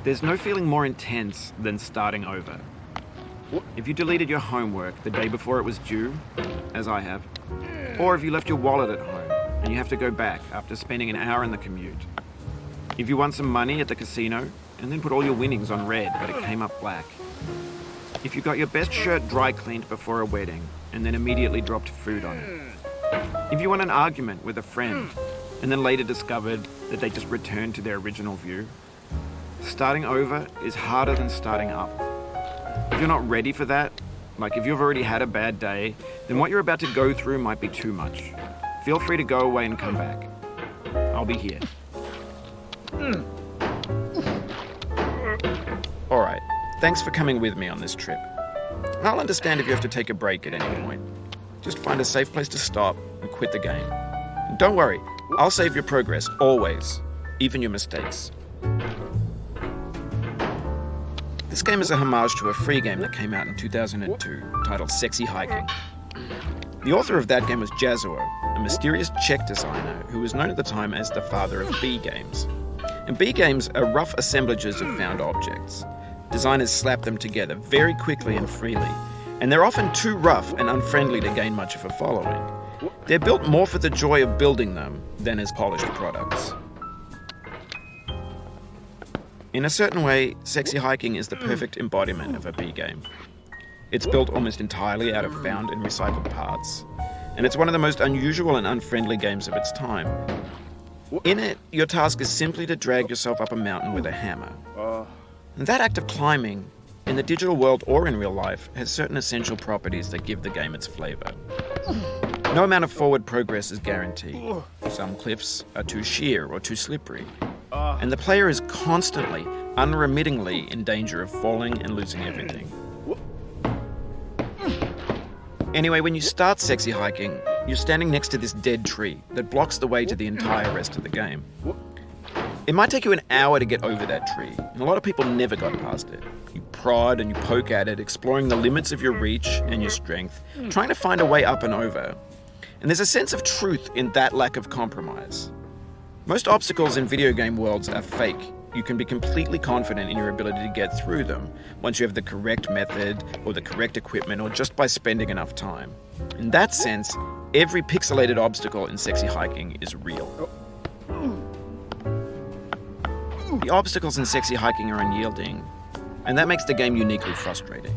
There's no feeling more intense than starting over. If you deleted your homework the day before it was due, as I have, or if you left your wallet at home and you have to go back after spending an hour in the commute. If you won some money at the casino and then put all your winnings on red but it came up black. If you got your best shirt dry cleaned before a wedding and then immediately dropped food on it. If you won an argument with a friend and then later discovered that they just returned to their original view. Starting over is harder than starting up. If you're not ready for that, like if you've already had a bad day, then what you're about to go through might be too much. Feel free to go away and come back. I'll be here. Alright, thanks for coming with me on this trip. I'll understand if you have to take a break at any point. Just find a safe place to stop and quit the game. And don't worry, I'll save your progress, always, even your mistakes. This game is a homage to a free game that came out in 2002, titled Sexy Hiking. The author of that game was Jazuo, a mysterious Czech designer who was known at the time as the father of B games. And B games are rough assemblages of found objects. Designers slap them together very quickly and freely, and they're often too rough and unfriendly to gain much of a following. They're built more for the joy of building them than as polished products. In a certain way, Sexy Hiking is the perfect embodiment of a B game. It's built almost entirely out of found and recycled parts, and it's one of the most unusual and unfriendly games of its time. In it, your task is simply to drag yourself up a mountain with a hammer. And that act of climbing, in the digital world or in real life, has certain essential properties that give the game its flavor. No amount of forward progress is guaranteed. Some cliffs are too sheer or too slippery. And the player is constantly, unremittingly in danger of falling and losing everything. Anyway, when you start Sexy Hiking, you're standing next to this dead tree that blocks the way to the entire rest of the game. It might take you an hour to get over that tree, and a lot of people never got past it. You prod and you poke at it, exploring the limits of your reach and your strength, trying to find a way up and over. And there's a sense of truth in that lack of compromise. Most obstacles in video game worlds are fake. You can be completely confident in your ability to get through them once you have the correct method or the correct equipment or just by spending enough time. In that sense, every pixelated obstacle in Sexy Hiking is real. The obstacles in Sexy Hiking are unyielding, and that makes the game uniquely frustrating.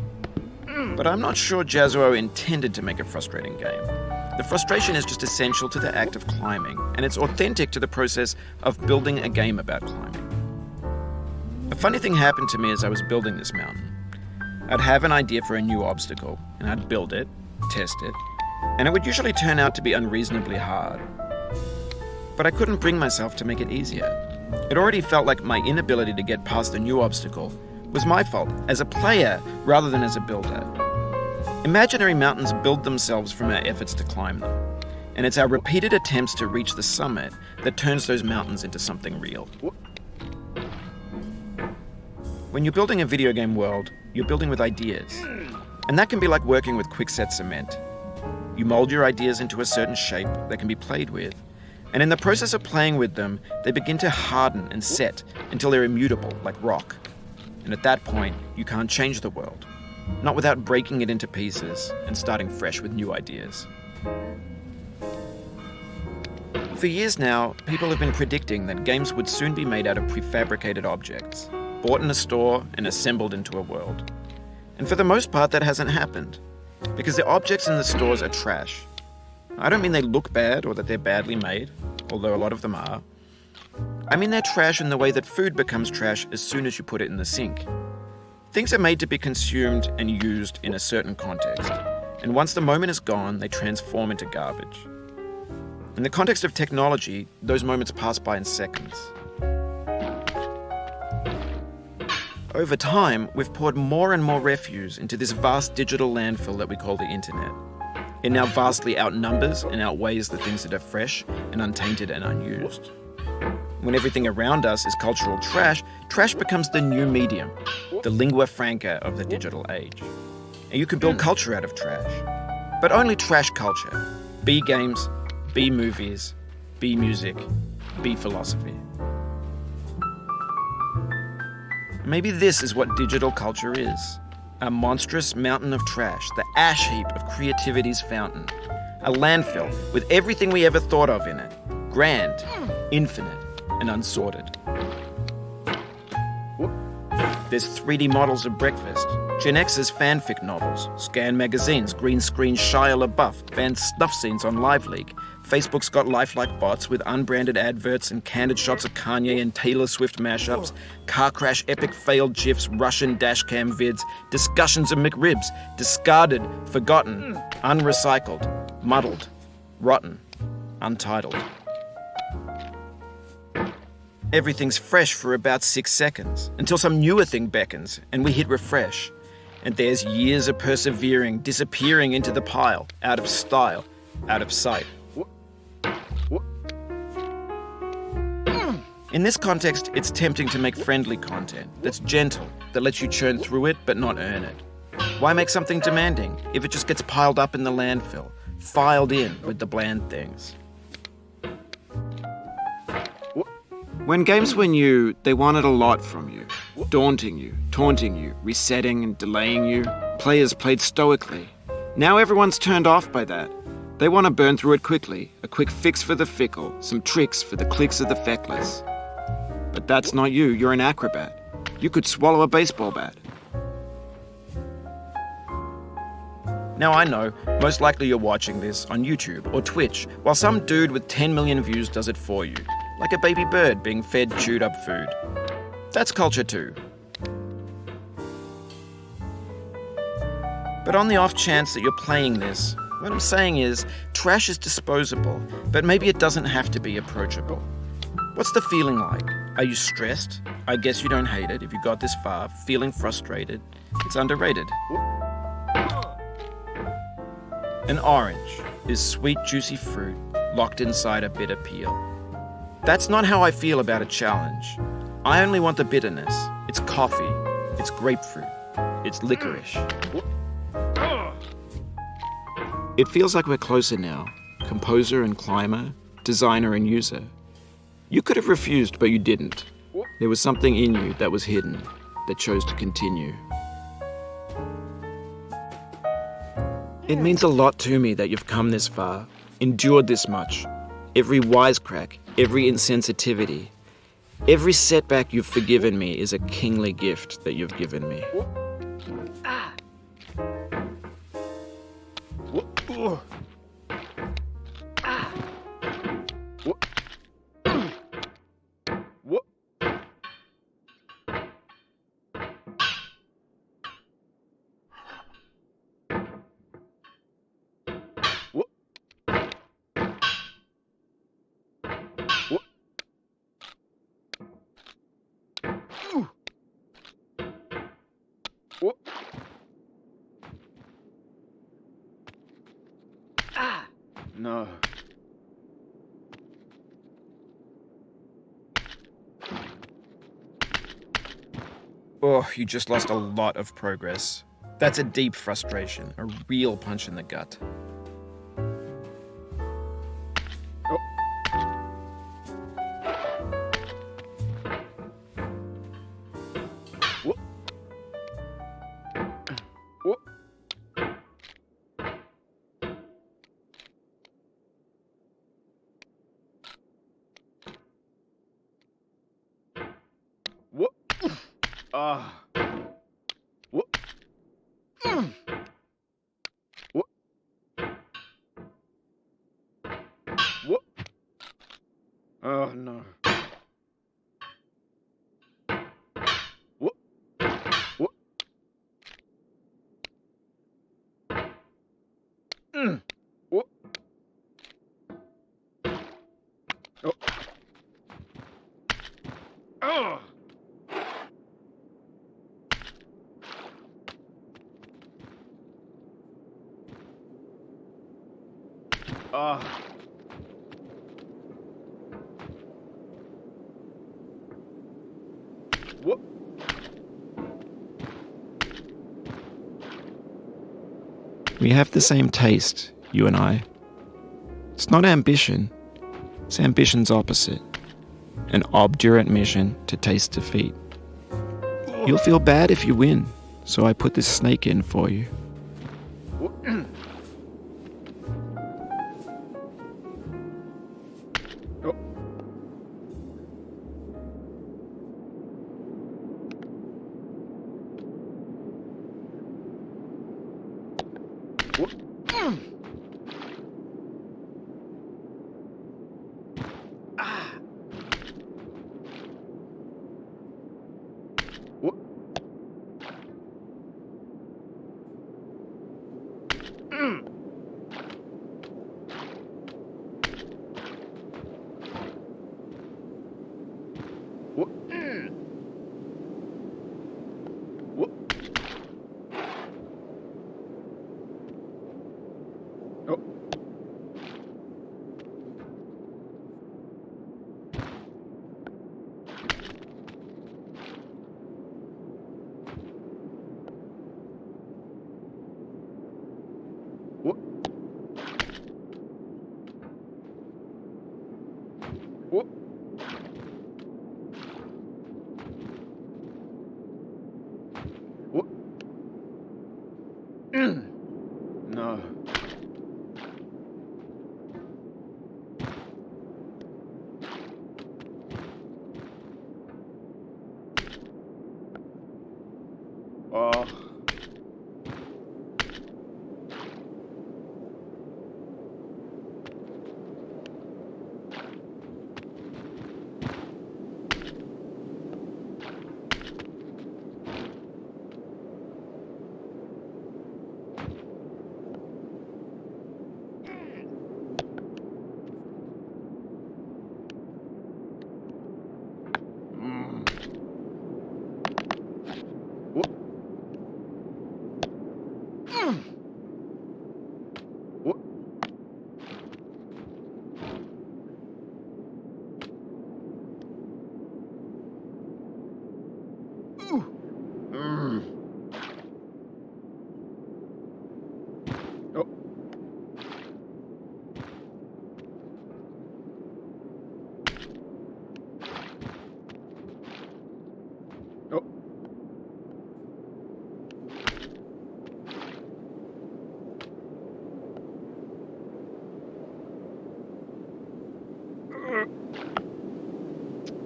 But I'm not sure Jazuo intended to make a frustrating game. The frustration is just essential to the act of climbing, and it's authentic to the process of building a game about climbing. A funny thing happened to me as I was building this mountain. I'd have an idea for a new obstacle, and I'd build it, test it, and it would usually turn out to be unreasonably hard. But I couldn't bring myself to make it easier. It already felt like my inability to get past a new obstacle was my fault as a player rather than as a builder. Imaginary mountains build themselves from our efforts to climb them, and it's our repeated attempts to reach the summit that turns those mountains into something real. When you're building a video game world, you're building with ideas, and that can be like working with quickset cement. You mold your ideas into a certain shape that can be played with, and in the process of playing with them, they begin to harden and set until they're immutable, like rock. And at that point, you can't change the world, not without breaking it into pieces and starting fresh with new ideas. For years now, people have been predicting that games would soon be made out of prefabricated objects, bought in a store and assembled into a world. And for the most part, that hasn't happened, because the objects in the stores are trash. I don't mean they look bad or that they're badly made, although a lot of them are. I mean they're trash in the way that food becomes trash as soon as you put it in the sink. Things are made to be consumed and used in a certain context, and once the moment is gone, they transform into garbage. In the context of technology, those moments pass by in seconds. Over time, we've poured more and more refuse into this vast digital landfill that we call the internet. It now vastly outnumbers and outweighs the things that are fresh and untainted and unused. When everything around us is cultural trash, trash becomes the new medium, the lingua franca of the digital age. And you can build culture out of trash, but only trash culture. B games, B movies, B music, B philosophy. Maybe this is what digital culture is. A monstrous mountain of trash, the ash heap of creativity's fountain. A landfill with everything we ever thought of in it. Grand, infinite, and unsorted. There's 3D models of breakfast, Gen X's fanfic novels, scan magazines, green screen Shia LaBeouf, banned snuff scenes on LiveLeak. Facebook's got lifelike bots with unbranded adverts and candid shots of Kanye and Taylor Swift mashups, car crash epic failed GIFs, Russian dashcam vids, discussions of McRibs, discarded, forgotten, unrecycled, muddled, rotten, untitled. Everything's fresh for about 6 seconds, until some newer thing beckons, and we hit refresh. And there's years of persevering, disappearing into the pile, out of style, out of sight. In this context, it's tempting to make friendly content that's gentle, that lets you churn through it but not earn it. Why make something demanding if it just gets piled up in the landfill, filed in with the bland things? When games were new, they wanted a lot from you. Daunting you, taunting you, resetting and delaying you. Players played stoically. Now everyone's turned off by that. They want to burn through it quickly, a quick fix for the fickle, some tricks for the clicks of the feckless. But that's not you, you're an acrobat. You could swallow a baseball bat. Now I know, most likely you're watching this on YouTube or Twitch, while some dude with 10 million views does it for you. Like a baby bird being fed chewed up food. That's culture too. But on the off chance that you're playing this, what I'm saying is, trash is disposable, but maybe it doesn't have to be approachable. What's the feeling like? Are you stressed? I guess you don't hate it if you got this far. Feeling frustrated? It's underrated. An orange is sweet, juicy fruit locked inside a bitter peel. That's not how I feel about a challenge. I only want the bitterness. It's coffee. It's grapefruit. It's licorice. It feels like we're closer now. Composer and climber, designer and user. You could have refused, but you didn't. There was something in you that was hidden, that chose to continue. It means a lot to me that you've come this far, endured this much. Every wisecrack, every insensitivity, every setback you've forgiven me is a kingly gift that you've given me. No. Oh, you just lost a lot of progress. That's a deep frustration, a real punch in the gut. Oh no. What? What? What? Oh. Oh. Ah. What? We have the same taste, you and I. It's not ambition. It's ambition's opposite. An obdurate mission to taste defeat. You'll feel bad if you win, so I put this snake in for you. No. Oh.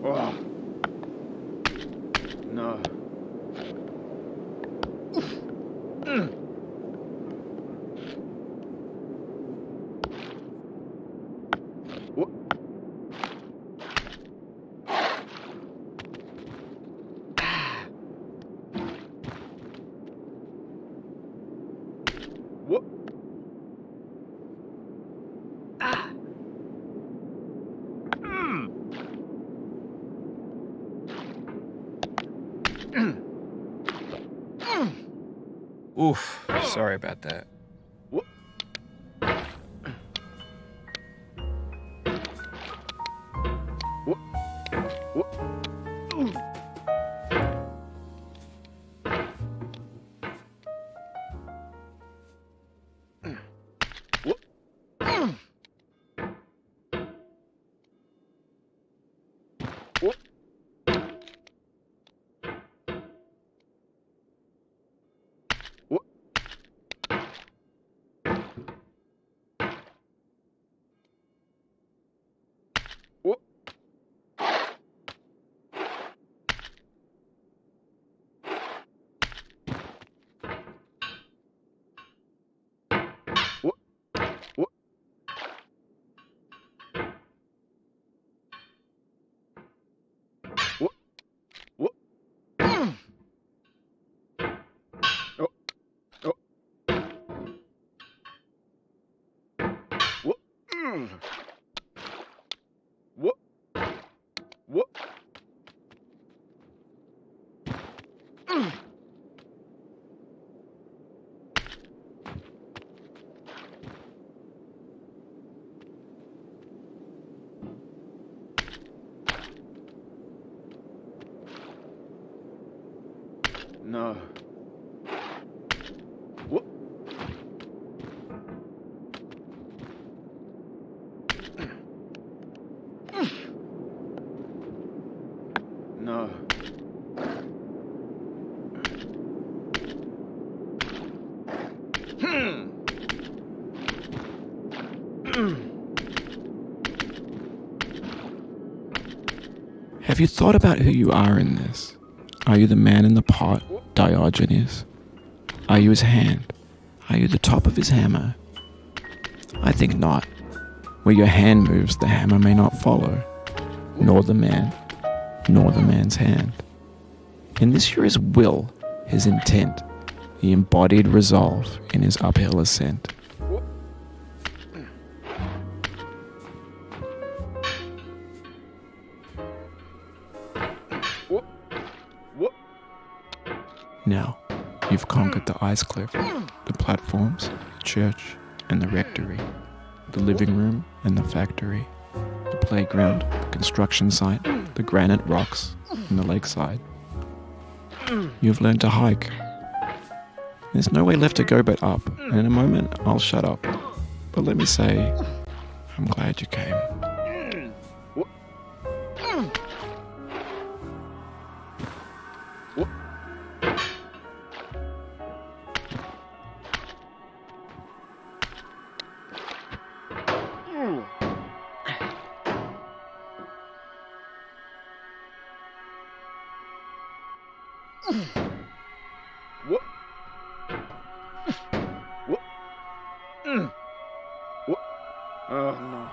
Oh. No. Oof, sorry about that. No. No. Have you thought about who you are in this? Are you the man in the pot, Diogenes? Are you his hand? Are you the top of his hammer? I think not. Where your hand moves, the hammer may not follow, nor the man, nor the man's hand. In this you're his will, his intent, the embodied resolve in his uphill ascent. Now, you've conquered the ice cliff, the platforms, the church, and the rectory, the living room and the factory, the playground, the construction site, the granite rocks, and the lakeside. You've learned to hike. There's no way left to go but up, and in a moment I'll shut up. But let me say, I'm glad you came. Oh no.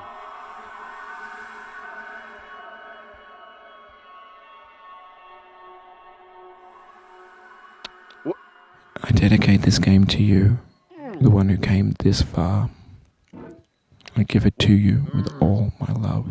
I dedicate this game to you, the one who came this far. I give it to you with all my love.